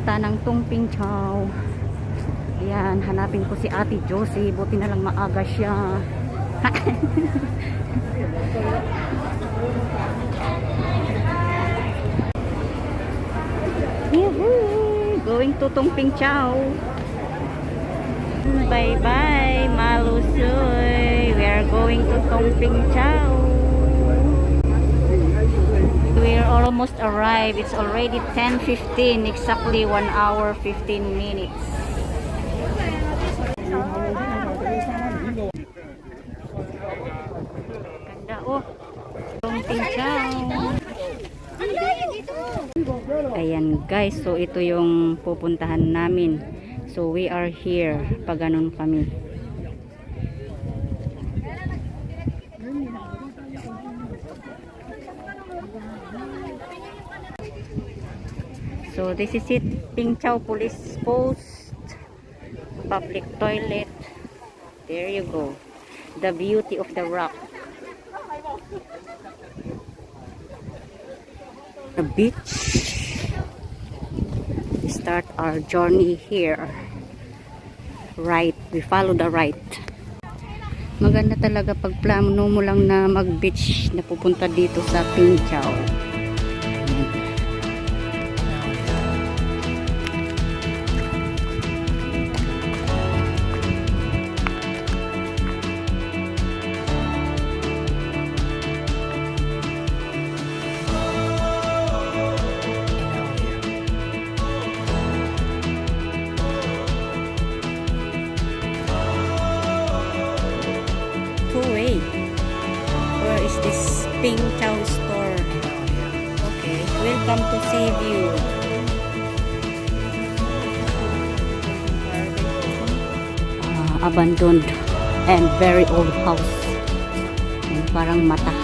pupunta ng Tung Ping Chau. Ayan, hanapin ko si Ate Josie. Buti na lang maaga siya. Going to Tung Ping Chau. Bye bye, Malusoy. We are going to Tung Ping Chau. We are almost arrived. It's already 10:15, exactly 1 hour 15 minutes. Ganda oh. Tung Ping Chau. Ayan guys, so ito yung pupuntahan namin. So we are here pag ganun kami. So this is it, Peng Chau Police Post, public toilet. There you go. The beauty of the rock. The beach. We start our journey here. Right, we follow the right. Maganda talaga pag plano mo lang na mag-beach na pupunta dito sa Peng Chau. Where is this Peng Chau store? Okay, welcome to Sea View. Abandoned and very old house. And parang mata.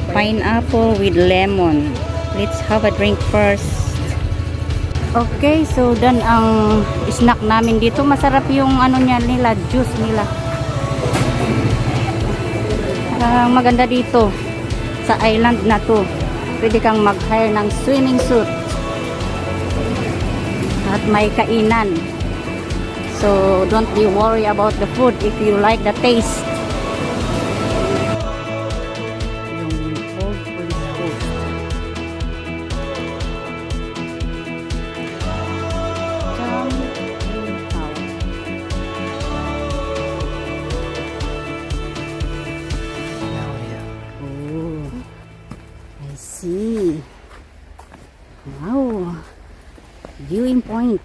Pineapple with lemon. Let's have a drink first. Okay, so dan ang snack namin dito. Masarap yung ano niya nila, juice nila. Maganda dito sa island na to. Pwede kang mag-hire ng swimming suit. At may kainan. So don't be worried about the food if you like the taste. See, wow, viewing point.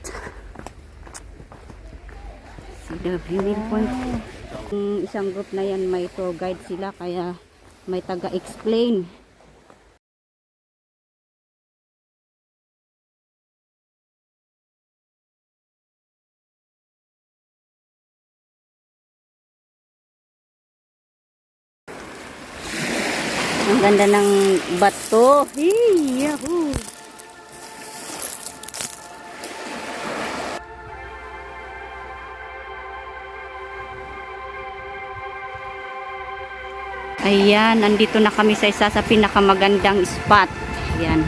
See the viewing point. Isang group na yan, may tour guide sila, kaya may taga-explain. Ang ganda ng bato. Yahoo! Ayan, nandito na kami sa isa sa pinakamagandang spot. Ayan,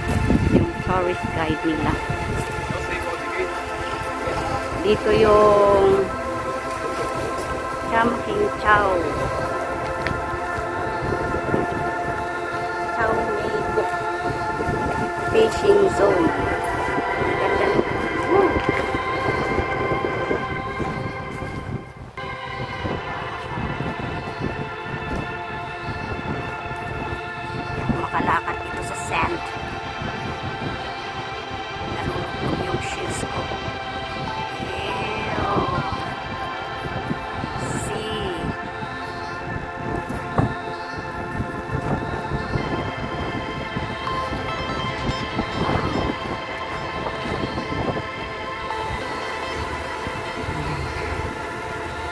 yung tourist guide nila. Dito yung Tung Ping Chau. Fishing zone. Ganda. Makalakad dito sa sand. Nalulog yung shoes ko. See.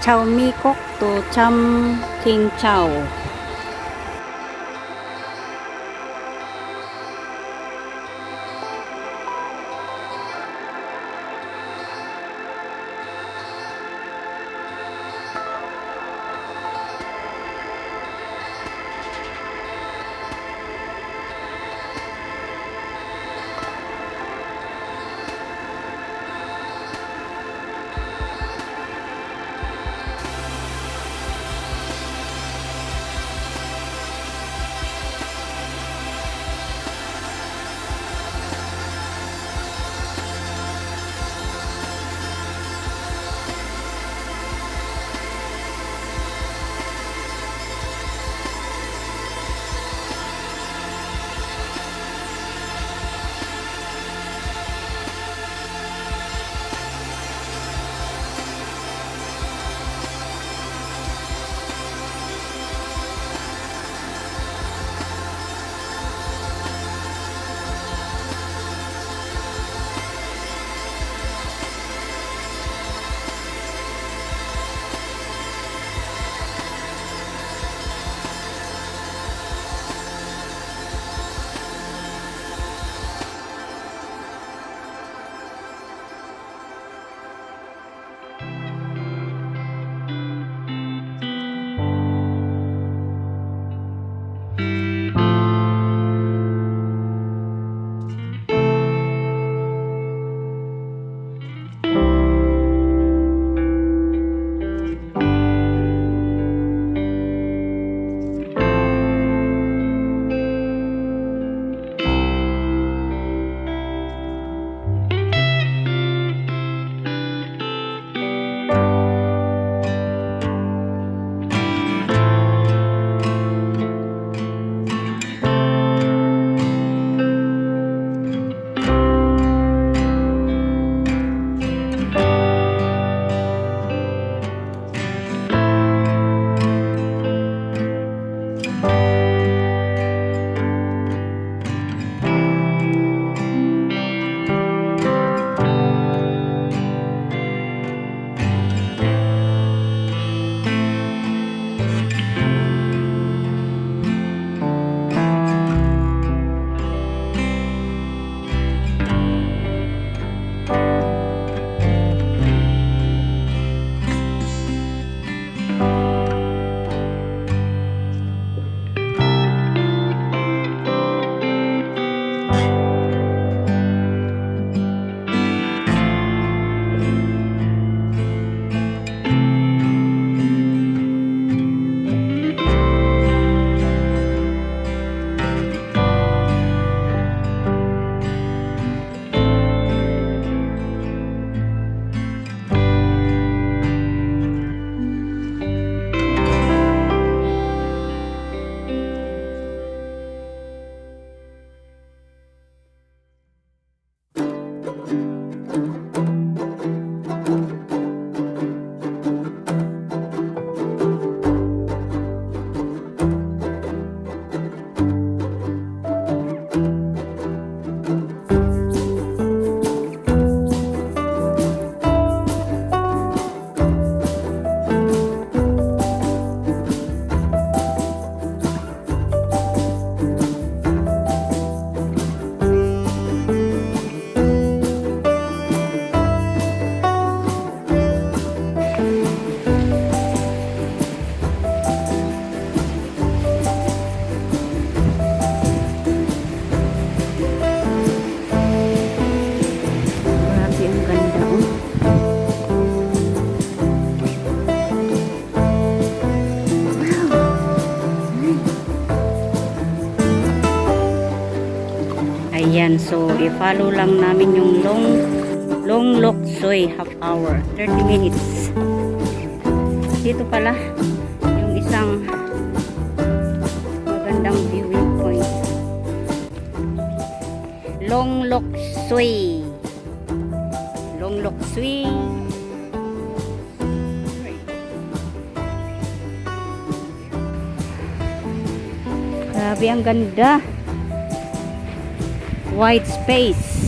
Chau Mikok to Tung Ping Chau. Ayan, so i-follow lang namin yung long look soy half hour, 30 minutes. Dito pala yung isang magandang viewing point. Long look soy. Long look soy. Grabe, ang ganda. White space.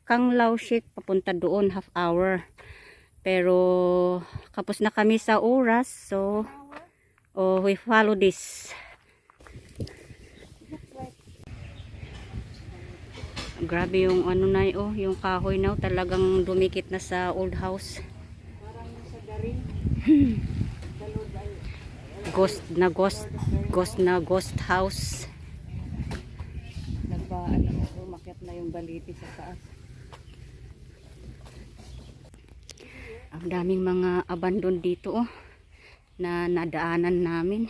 Kanglaw Shik papunta doon, half hour. Pero kapos na kami sa oras, so we follow this. Grabe yung ano na yung kahoy na talagang dumikit na sa old house. Parang sa daring. Ghost house. Umakyat na yung baliti sa taas. Ang daming mga abandon dito na nadaanan namin.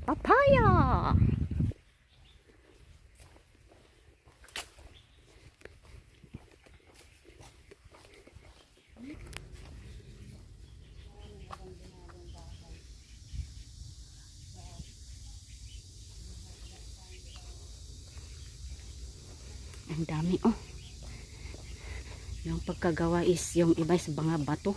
Papaya! Ang dami yung pagkagawa is yung iba sa mga bato.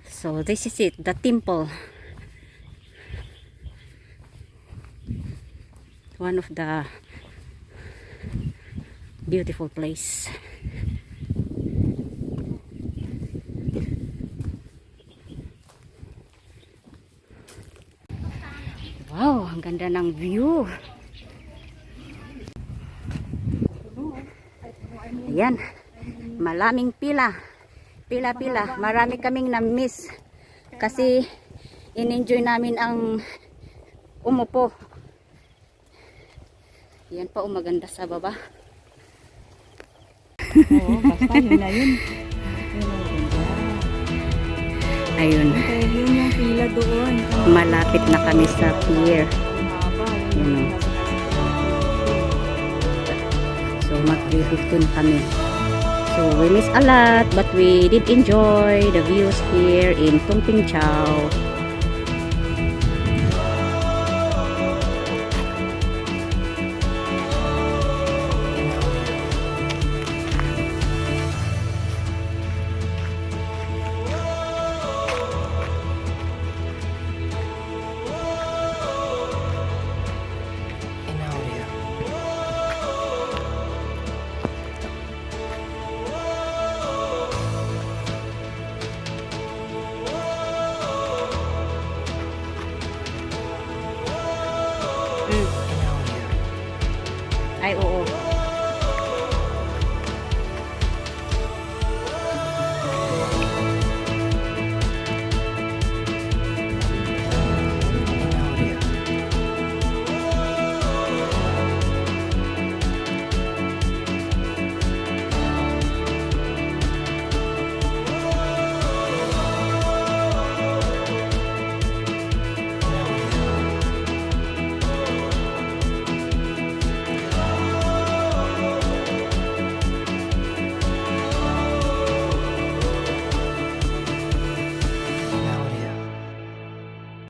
So this is it, the temple. One of the beautiful place. Wow, ang ganda ng view. Ayan, malaming pila. Pila. Marami kaming na-miss. Kasi in-enjoy namin ang umupo. Yan pa, maganda sa baba. Oo, basta yun na yun. Ayun. Yun yung pila doon. Malapit na kami sa pier. So mag-15 kami. So we miss a lot, but we did enjoy the views here in Tung Ping Chau. Ay, oo.